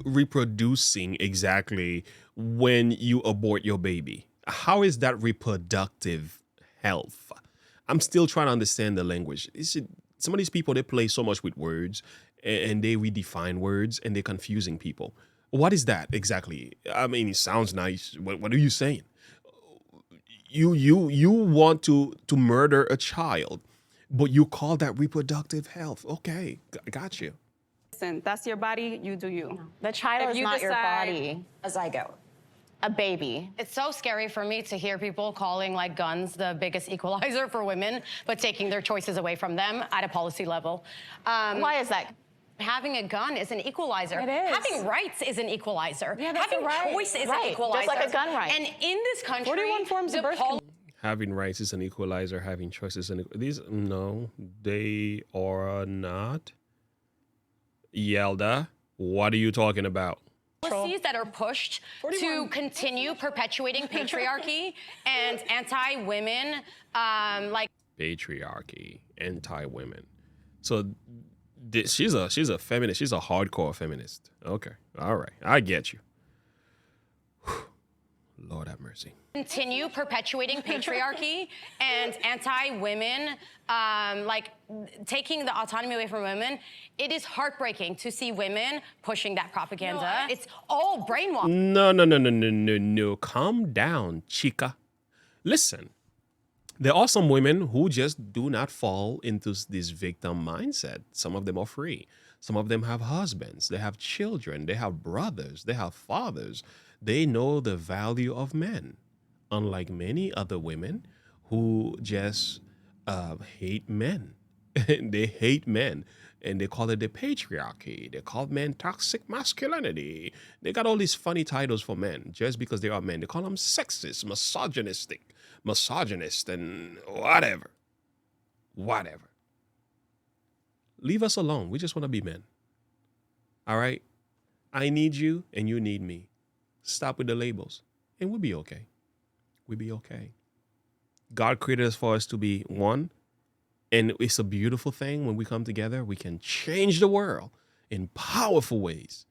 reproducing exactly when you abort your baby? How is that reproductive health? I'm still trying to understand the language. Some of these people, they play so much with words and they redefine words and they're confusing people. What is that exactly? I mean, it sounds nice. What are you saying? You want to murder a child, but you call that reproductive health. Okay, got you. listen, that's your body. You do you. The child If is you not your decide- body. A zygote. A baby. It's so scary for me to hear people calling like guns the biggest equalizer for women, but taking their choices away from them at a policy level. Why is that? Having a gun is an equalizer. It is. Having rights is an equalizer. Yeah, that's Having a right. choice is Right, an just equalizer. like a gun right. And in this country, 41 forms of the birth Having rights is an equalizer. Having choices is these no, they are not. Yelda, what are you talking about? policies that are pushed to continue perpetuating patriarchy and anti-women, like Patriarchy, anti-women. So she's a feminist. She's a hardcore feminist. Okay, all right, I get you. Lord have mercy. continue perpetuating patriarchy and anti-women, like taking the autonomy away from women. It is heartbreaking to see women pushing that propaganda. It's all brainwashed. No. Calm down, chica. Listen, there are some women who just do not fall into this victim mindset. Some of them are free. Some of them have husbands. They have children. They have brothers. They have fathers. They know the value of men. Unlike many other women who just hate men. They hate men. And they call it the patriarchy. They call men toxic masculinity. They got all these funny titles for men just because they are men. They call them sexist, misogynist, and whatever. Whatever. Leave us alone. We just want to be men. All right? I need you and you need me. Stop with the labels and we'll be okay. We'll be okay. God created us for us to be one. And it's a beautiful thing when we come together. We can change the world in powerful ways.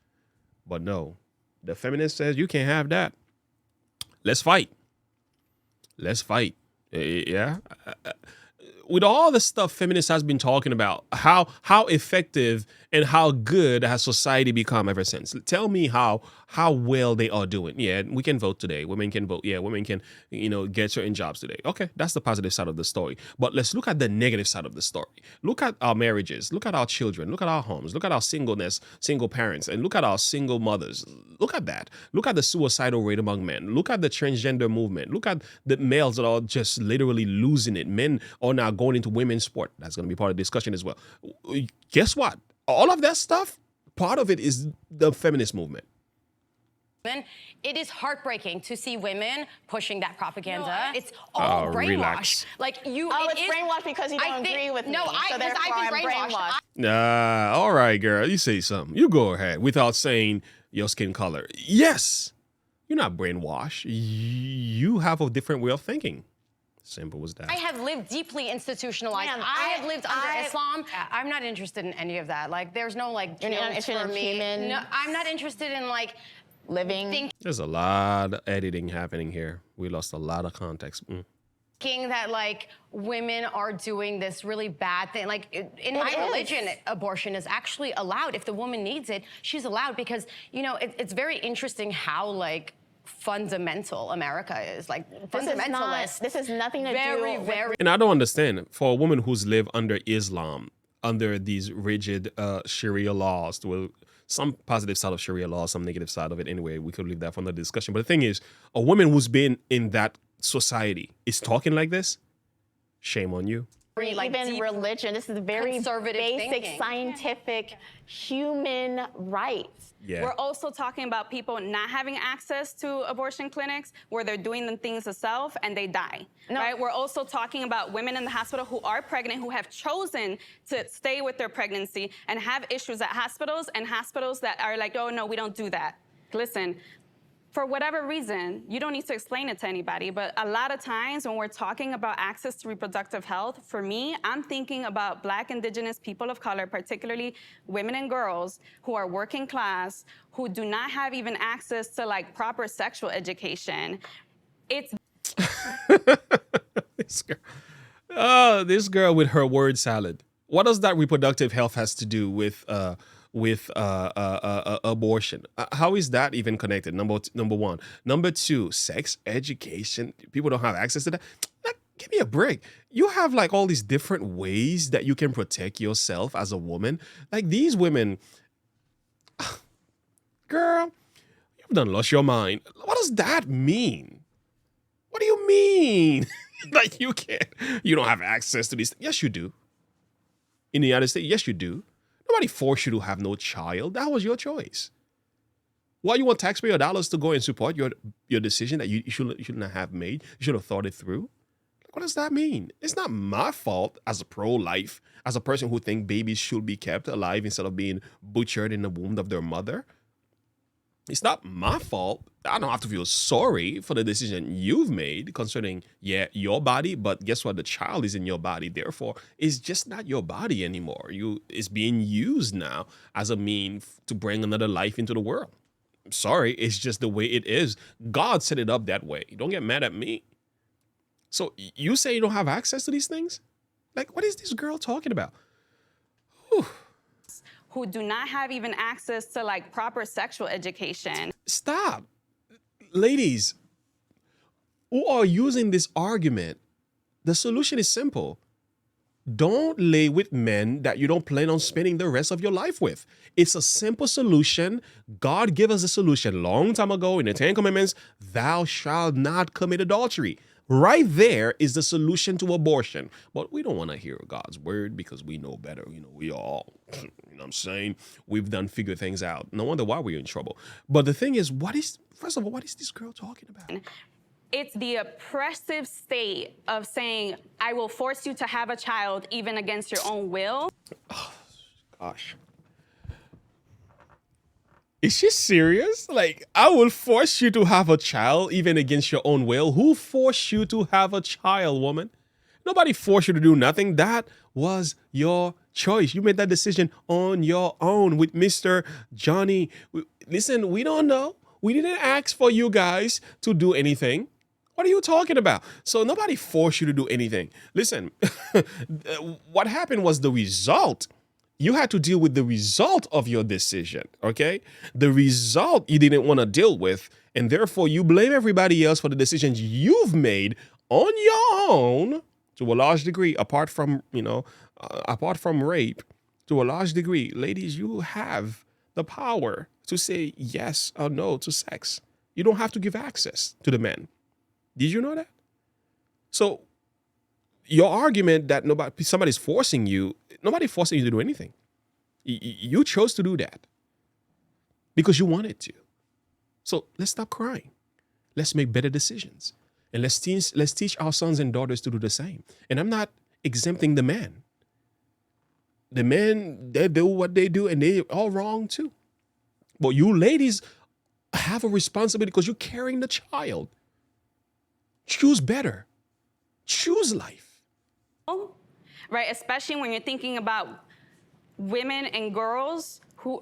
But no, The feminist says you can't have that. Let's fight. Let's fight. Yeah. With all the stuff feminists has been talking about, how effective and how good has society become ever since? Tell me how well they are doing. Yeah, we can vote today. Women can vote. Yeah, women can, get certain jobs today. Okay, that's the positive side of the story. But let's look at the negative side of the story. Look at our marriages. Look at our children. Look at our homes. Look at our singleness, single parents, and look at our single mothers. Look at that. Look at the suicidal rate among men. Look at the transgender movement. Look at the males that are just literally losing it. Men are now going into women's sport. That's going to be part of the discussion as well. Guess what? All of that stuff, part of it is the feminist movement. It is heartbreaking to see women pushing that propaganda. It's all brainwashed. Relax. Like you. Oh, it's brainwashed because you don't agree with me. No, so because therefore I've been I'm brainwashed. All right, girl. You say something. You go ahead without saying your skin color. Yes, you're not brainwashed. You have a different way of thinking. Simple as that. I have lived deeply institutionalized. I have lived under Islam. I'm not interested in any of that. Like, there's no like. You're not interested in human. No, I'm not interested in like living. There's a lot of editing happening here. We lost a lot of context. Thinking that like women are doing this really bad thing. Like in my religion, abortion is actually allowed. If the woman needs it, she's allowed because it's very interesting how like fundamental America is. Like fundamentalist. This is nothing to do with. And I don't understand for a woman who's lived under Islam, under these rigid Sharia laws, well, some positive side of Sharia law, some negative side of it. Anyway, we could leave that from the discussion. But the thing is, a woman who's been in that society is talking like this. Shame on you. Like even religion. This is very conservative basic, thinking. scientific, human rights. Yeah. We're also talking about people not having access to abortion clinics where they're doing the things themselves and they die. Right? We're also talking about women in the hospital who are pregnant, who have chosen to stay with their pregnancy and have issues at hospitals, and hospitals that are like, oh, no, we don't do that. Listen, for whatever reason, you don't need to explain it to anybody, but a lot of times when we're talking about access to reproductive health, for me, I'm thinking about Black, Indigenous, people of color, particularly women and girls who are working class, who do not have even access to like proper sexual education. It's this girl with her word salad. What does that reproductive health has to do with abortion? How is that even connected? Number one. Number two, sex education. People don't have access to that. Like, give me a break. You have like all these different ways that you can protect yourself as a woman. Like these women, girl, you've done lost your mind. What does that mean? What do you mean? Like you don't have access to these. Yes, you do. In the United States, yes, you do. Nobody forced you to have no child. That was your choice. Why you want taxpayer dollars to go and support your decision that you shouldn't have made? You should have thought it through. What does that mean? It's not my fault as a pro-life, as a person who thinks babies should be kept alive instead of being butchered in the womb of their mother. It's not my fault. I don't have to feel sorry for the decision you've made concerning, your body, but guess what? The child is in your body. Therefore, it's just not your body anymore. It's being used now as a means to bring another life into the world. I'm sorry, it's just the way it is. God set it up that way. Don't get mad at me. So you say you don't have access to these things? Like, what is this girl talking about? Whew. who do not have even access to like proper sexual education. Stop. Ladies who are using this argument, the solution is simple. Don't lay with men that you don't plan on spending the rest of your life with. It's a simple solution. God gave us a solution long time ago in the 10 Commandments. Thou shalt not commit adultery. Right there is the solution to abortion. But we don't want to hear God's word because we know better. We all, what I'm saying? We've done figure things out. No wonder why we're in trouble. But the thing is, first of all, what is this girl talking about? It's the oppressive state of saying, I will force you to have a child even against your own will. Oh, gosh. Is she serious? Like, I will force you to have a child even against your own will? Who forced you to have a child, woman? Nobody forced you to do nothing. That was your choice. You made that decision on your own with Mr. Johnny. Listen, we don't know. We didn't ask for you guys to do anything. What are you talking about? So nobody forced you to do anything. Listen, what happened was the result. You had to deal with the result of your decision, okay? The result you didn't want to deal with, and therefore you blame everybody else for the decisions you've made on your own to a large degree, apart from rape, to a large degree. Ladies, you have the power to say yes or no to sex. You don't have to give access to the men. Did you know that? So your argument that somebody's forcing you, nobody's forcing you to do anything. You chose to do that because you wanted to. So let's stop crying. Let's make better decisions. And let's teach our sons and daughters to do the same. And I'm not exempting the men. The men, they do what they do and they're all wrong too. But you ladies have a responsibility because you're carrying the child. Choose better. Choose life. Right, especially when you're thinking about women and girls who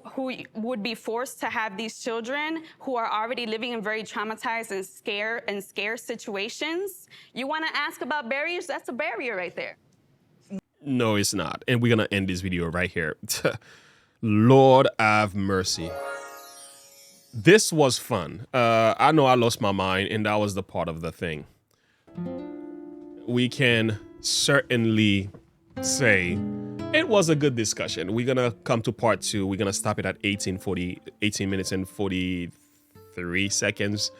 would be forced to have these children who are already living in very traumatized and scared situations. You want to ask about barriers? That's a barrier right there. No, it's not. And we're going to end this video right here. Lord have mercy. This was fun. I know I lost my mind, and that was the part of the thing. We can certainly say it was a good discussion. We're going to come to part 2. We're going to stop it at 18 minutes and 43 seconds.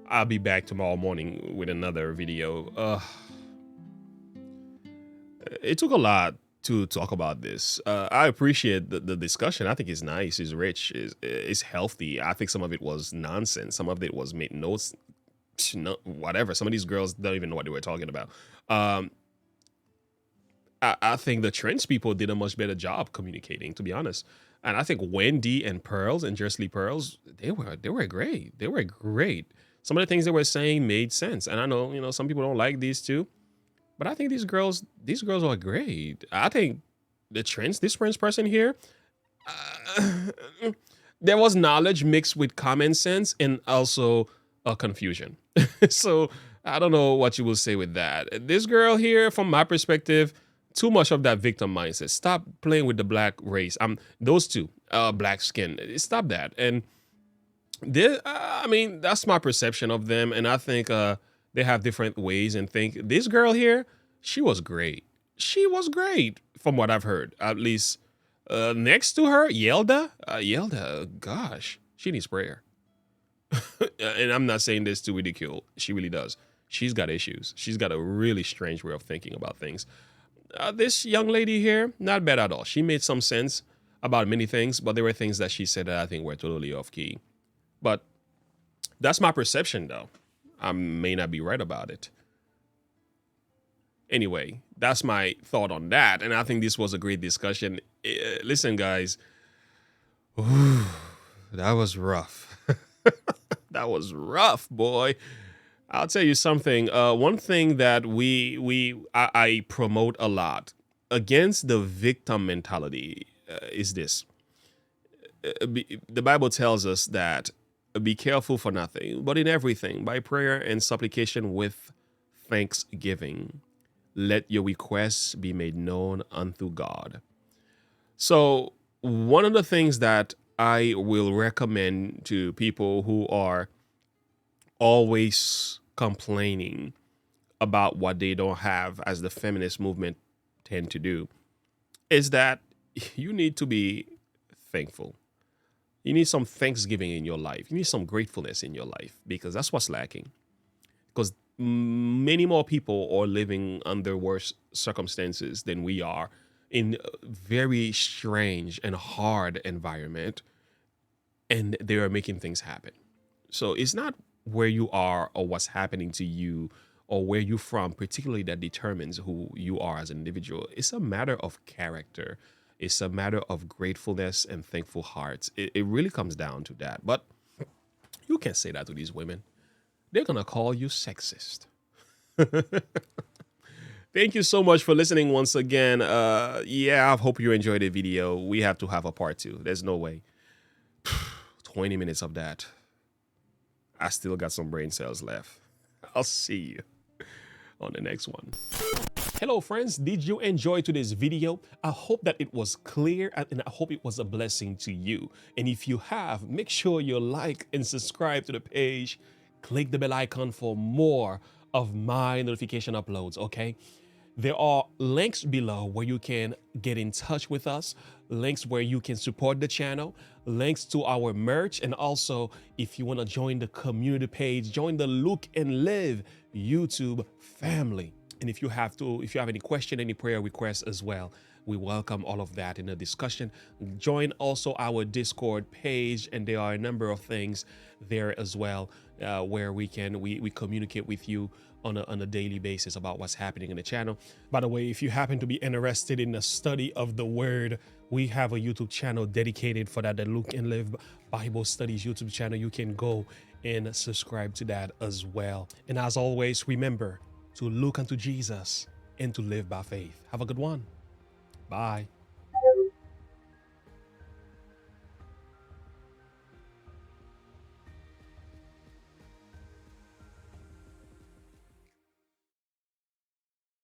I'll be back tomorrow morning with another video. It took a lot to talk about this. I appreciate the discussion. I think it's nice, it's rich, it's healthy. I think some of it was nonsense. Some of it was made notes, whatever. Some of these girls don't even know what they were talking about. I think the trans people did a much better job communicating, to be honest. And I think Wendy and Pearls and Jersley Pearls, they were great. They were great. Some of the things they were saying made sense. And I know, some people don't like these two, but I think these girls are great. I think this trans person here, there was knowledge mixed with common sense and also confusion. So I don't know what you will say with that. This girl here, from my perspective, too much of that victim mindset. Stop playing with the black race. Those two, black skin. Stop that. And that's my perception of them. And I think they have different ways and think. This girl here, she was great. She was great from what I've heard. At least next to her, Yelda, gosh, she needs prayer. And I'm not saying this to ridicule. She really does. She's got issues. She's got a really strange way of thinking about things. This young lady here, not bad at all. She made some sense about many things, but there were things that she said that I think were totally off key. But that's my perception, though. I may not be right about it. Anyway, that's my thought on that. And I think this was a great discussion. Listen, guys. Ooh, that was rough. That was rough, boy. I'll tell you something. One thing that I promote a lot against the victim mentality is this. The Bible tells us that be careful for nothing, but in everything, by prayer and supplication with thanksgiving, let your requests be made known unto God. So one of the things that I will recommend to people who are always complaining about what they don't have, as the feminist movement tend to do, is that you need to be thankful. You need some thanksgiving in your life. You need some gratefulness in your life, because that's what's lacking. Because many more people are living under worse circumstances than we are, in a very strange and hard environment, and they are making things happen. So it's not where you are or what's happening to you or where you're from particularly that determines who you are as an individual. It's a matter of character. It's a matter of gratefulness and thankful hearts. It really comes down to that. But you can't say that to these women. They're going to call you sexist. Thank you so much for listening once again. I hope you enjoyed the video. We have to have a part 2. There's no way. 20 minutes of that. I still got some brain cells left. I'll see you on the next one. Hello friends, did you enjoy today's video? I hope that it was clear and I hope it was a blessing to you. And if you have, make sure you like and subscribe to the page. Click the bell icon for more of my notification uploads, okay? There are links below where you can get in touch with us, links where you can support the channel, links to our merch, and also if you want to join the community page, join the Look and Live YouTube family. And if you have any question, any prayer requests as well, we welcome all of that in the discussion. Join also our Discord page, and there are a number of things there as well where we communicate with you on a daily basis about what's happening in the channel. By the way, if you happen to be interested in the study of the word, we have a YouTube channel dedicated for that, the Look and Live Bible Studies YouTube channel. You can go and subscribe to that as well. And as always, remember to look unto Jesus and to live by faith. Have a good one. Bye.